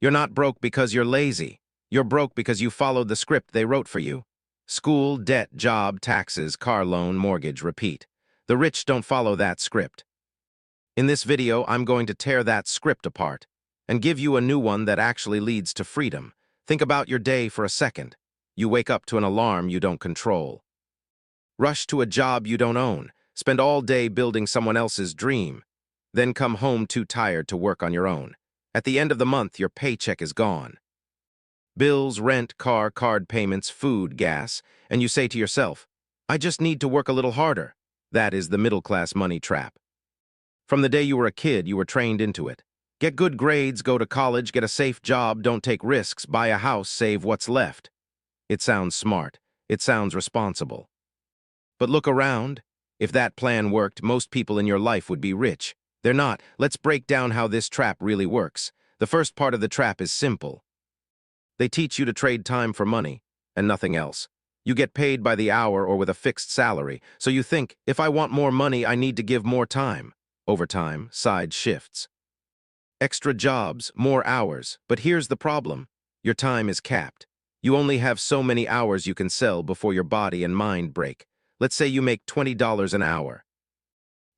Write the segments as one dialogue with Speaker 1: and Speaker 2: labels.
Speaker 1: You're not broke because you're lazy. You're broke because you followed the script they wrote for you. School, debt, job, taxes, car loan, mortgage, repeat. The rich don't follow that script. In this video, I'm going to tear that script apart and give you a new one that actually leads to freedom. Think about your day for a second. You wake up to an alarm you don't control. Rush to a job you don't own. Spend all day building someone else's dream. Then come home too tired to work on your own. At the end of the month, your paycheck is gone. Bills, rent, car, card payments, food, gas, and you say to yourself, I just need to work a little harder. That is the middle-class money trap. From the day you were a kid, you were trained into it. Get good grades, go to college, get a safe job, don't take risks, buy a house, save what's left. It sounds smart. It sounds responsible. But look around. If that plan worked, most people in your life would be rich. They're not. Let's break down how this trap really works. The first part of the trap is simple. They teach you to trade time for money, and nothing else. You get paid by the hour or with a fixed salary, so you think, if I want more money, I need to give more time. Overtime, side shifts. Extra jobs, more hours. But here's the problem. Your time is capped. You only have so many hours you can sell before your body and mind break. Let's say you make $20 an hour.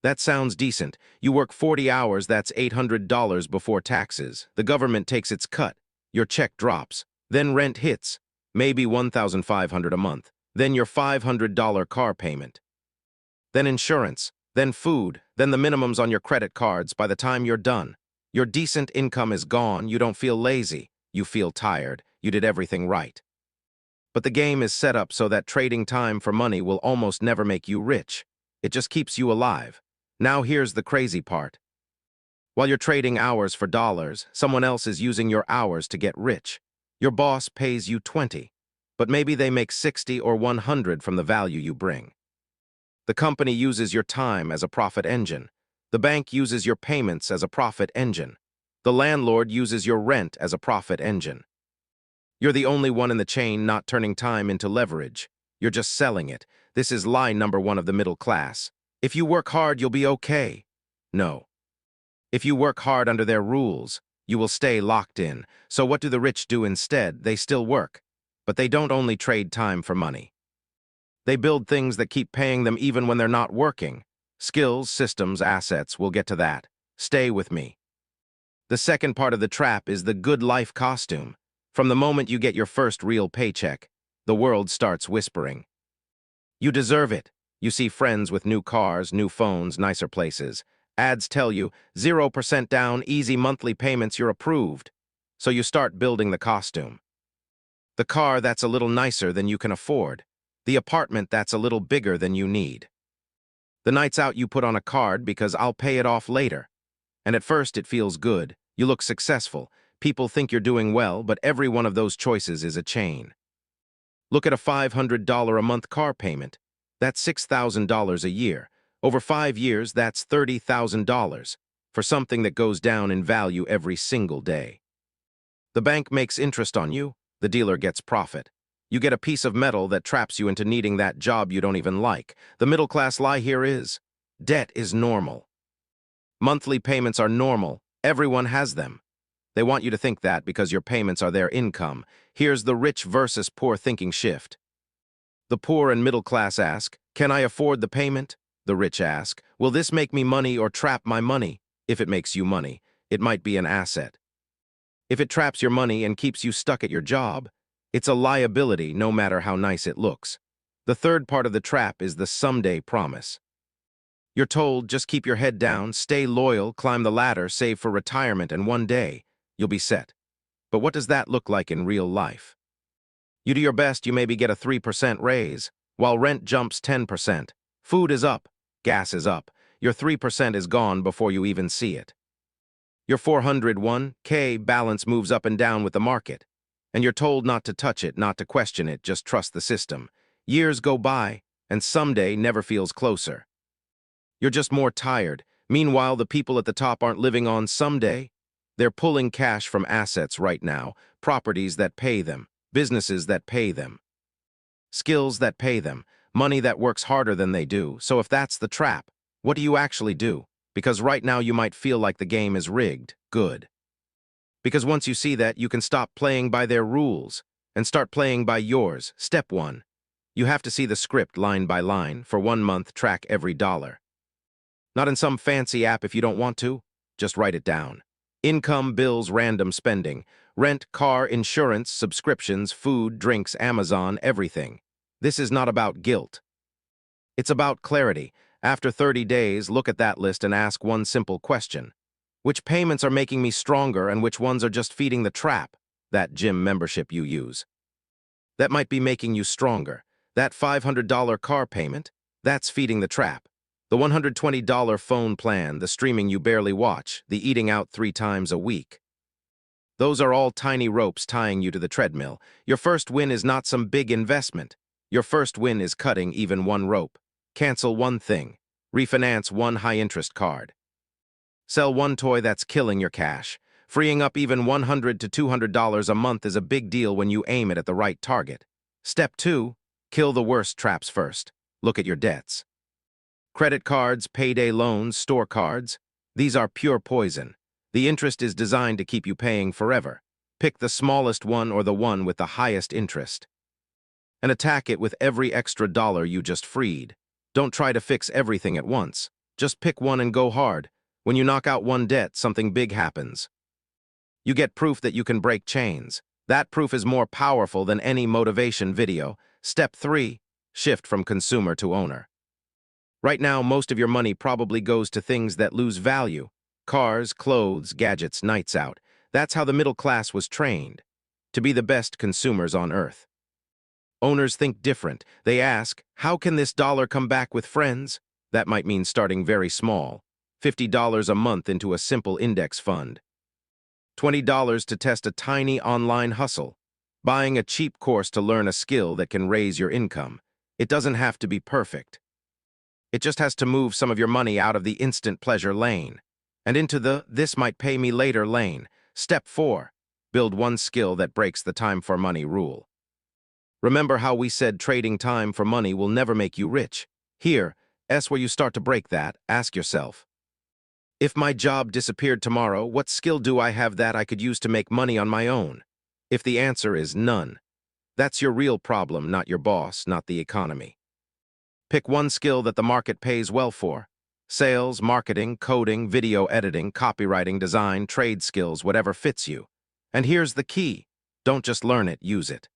Speaker 1: That sounds decent. You work 40 hours, that's $800 before taxes. The government takes its cut. Your check drops. Then rent hits. Maybe $1,500 a month. Then your $500 car payment. Then insurance. Then food. Then the minimums on your credit cards. By the time you're done, your decent income is gone. You don't feel lazy. You feel tired. You did everything right. But the game is set up so that trading time for money will almost never make you rich. It just keeps you alive. Now here's the crazy part. While you're trading hours for dollars, someone else is using your hours to get rich. Your boss pays you 20, but maybe they make 60 or 100 from the value you bring. The company uses your time as a profit engine. The bank uses your payments as a profit engine. The landlord uses your rent as a profit engine. You're the only one in the chain not turning time into leverage. You're just selling it. This is lie number one of the middle class. If you work hard, you'll be okay. No. If you work hard under their rules, you will stay locked in. So what do the rich do instead? They still work, but they don't only trade time for money. They build things that keep paying them even when they're not working. Skills, systems, assets, we'll get to that. Stay with me. The second part of the trap is the good life costume. From the moment you get your first real paycheck, the world starts whispering. You deserve it. You see friends with new cars, new phones, nicer places. Ads tell you, 0% down, easy monthly payments, you're approved. So you start building the costume. The car that's a little nicer than you can afford. The apartment that's a little bigger than you need. The nights out you put on a card because I'll pay it off later. And at first it feels good. You look successful. People think you're doing well, but every one of those choices is a chain. Look at a $500 a month car payment. That's $6,000 a year. Over 5 years, that's $30,000 for something that goes down in value every single day. The bank makes interest on you. The dealer gets profit. You get a piece of metal that traps you into needing that job you don't even like. The middle-class lie here is, debt is normal. Monthly payments are normal. Everyone has them. They want you to think that because your payments are their income. Here's the rich versus poor thinking shift. The poor and middle class ask, can I afford the payment? The rich ask, will this make me money or trap my money? If it makes you money, it might be an asset. If it traps your money and keeps you stuck at your job, it's a liability no matter how nice it looks. The third part of the trap is the someday promise. You're told, just keep your head down, stay loyal, climb the ladder, save for retirement, and one day, you'll be set. But what does that look like in real life? You do your best, you maybe get a 3% raise, while rent jumps 10%. Food is up, gas is up. Your 3% is gone before you even see it. Your 401k balance moves up and down with the market, and you're told not to touch it, not to question it, just trust the system. Years go by, and someday never feels closer. You're just more tired. Meanwhile, the people at the top aren't living on someday. They're pulling cash from assets right now, properties that pay them, businesses that pay them, skills that pay them, money that works harder than they do. So if that's the trap, what do you actually do? Because right now you might feel like the game is rigged. Good. Because once you see that, you can stop playing by their rules and start playing by yours. Step 1. You have to see the script line by line. For 1 month, track every dollar. Not in some fancy app if you don't want to. Just write it down. Income, bills, random spending. Rent, car, insurance, subscriptions, food, drinks, Amazon, everything. This is not about guilt. It's about clarity. After 30 days, look at that list and ask one simple question. Which payments are making me stronger and which ones are just feeding the trap? That gym membership you use. That might be making you stronger. That $500 car payment, that's feeding the trap. The $120 phone plan, the streaming you barely watch, the eating out 3 times a week. Those are all tiny ropes tying you to the treadmill. Your first win is not some big investment. Your first win is cutting even one rope. Cancel one thing. Refinance one high-interest card. Sell one toy that's killing your cash. Freeing up even $100 to $200 a month is a big deal when you aim it at the right target. Step 2. Kill the worst traps first. Look at your debts. Credit cards, payday loans, store cards. These are pure poison. The interest is designed to keep you paying forever. Pick the smallest one or the one with the highest interest. And attack it with every extra dollar you just freed. Don't try to fix everything at once. Just pick one and go hard. When you knock out one debt, something big happens. You get proof that you can break chains. That proof is more powerful than any motivation video. Step 3. Shift from consumer to owner. Right now, most of your money probably goes to things that lose value. Cars, clothes, gadgets, nights out. That's how the middle class was trained. To be the best consumers on earth. Owners think different. They ask, how can this dollar come back with friends? That might mean starting very small. $50 a month into a simple index fund. $20 to test a tiny online hustle. Buying a cheap course to learn a skill that can raise your income. It doesn't have to be perfect. It just has to move some of your money out of the instant pleasure lane and into the this might pay me later lane. Step 4. Build one skill that breaks the time for money rule. Remember how we said trading time for money will never make you rich? Here, where you start to break that. Ask yourself, if my job disappeared tomorrow, what skill do I have that I could use to make money on my own? If the answer is none, that's your real problem, not your boss, not the economy. Pick one skill that the market pays well for. Sales, marketing, coding, video editing, copywriting, design, trade skills, whatever fits you. And here's the key. Don't just learn it, use it.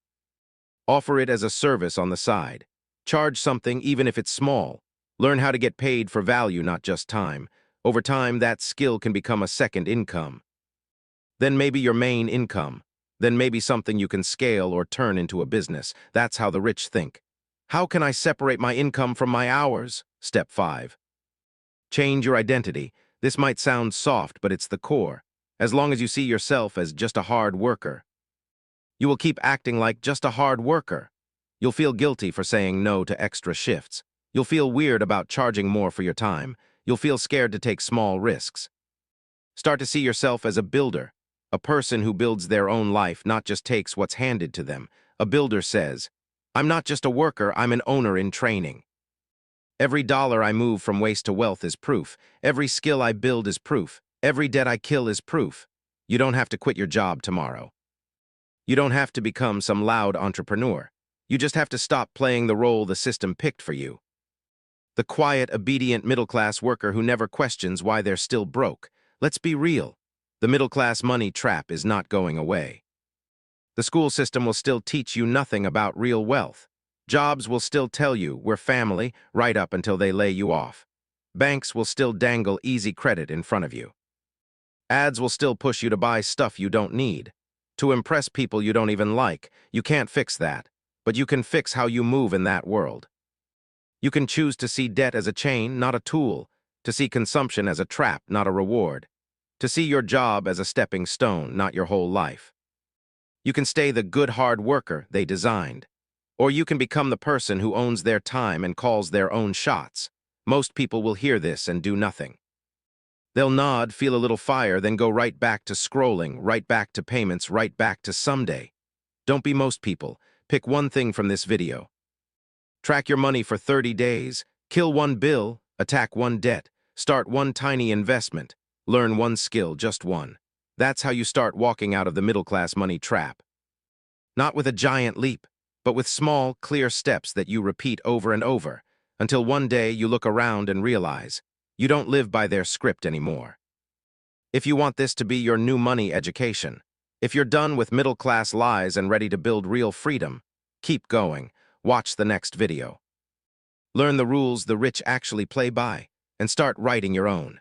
Speaker 1: Offer it as a service on the side. Charge something even if it's small. Learn how to get paid for value, not just time. Over time, that skill can become a second income. Then maybe your main income. Then maybe something you can scale or turn into a business. That's how the rich think. How can I separate my income from my hours? Step 5. Change your identity. This might sound soft, but it's the core. As long as you see yourself as just a hard worker, you will keep acting like just a hard worker. You'll feel guilty for saying no to extra shifts. You'll feel weird about charging more for your time. You'll feel scared to take small risks. Start to see yourself as a builder, a person who builds their own life, not just takes what's handed to them. A builder says, I'm not just a worker, I'm an owner in training. Every dollar I move from waste to wealth is proof. Every skill I build is proof. Every debt I kill is proof. You don't have to quit your job tomorrow. You don't have to become some loud entrepreneur. You just have to stop playing the role the system picked for you. The quiet, obedient middle-class worker who never questions why they're still broke. Let's be real. The middle-class money trap is not going away. The school system will still teach you nothing about real wealth. Jobs will still tell you we're family right up until they lay you off. Banks will still dangle easy credit in front of you. Ads will still push you to buy stuff you don't need. To impress people you don't even like. You can't fix that, but you can fix how you move in that world. You can choose to see debt as a chain, not a tool. To see consumption as a trap, not a reward. To see your job as a stepping stone, not your whole life. You can stay the good hard worker they designed. Or you can become the person who owns their time and calls their own shots. Most people will hear this and do nothing. They'll nod, feel a little fire, then go right back to scrolling, right back to payments, right back to someday. Don't be most people. Pick one thing from this video. Track your money for 30 days, kill one bill, attack one debt, start one tiny investment, learn one skill, just one. That's how you start walking out of the middle-class money trap. Not with a giant leap, but with small, clear steps that you repeat over and over, until one day you look around and realize you don't live by their script anymore. If you want this to be your new money education, if you're done with middle-class lies and ready to build real freedom, keep going. Watch the next video. Learn the rules the rich actually play by, and start writing your own.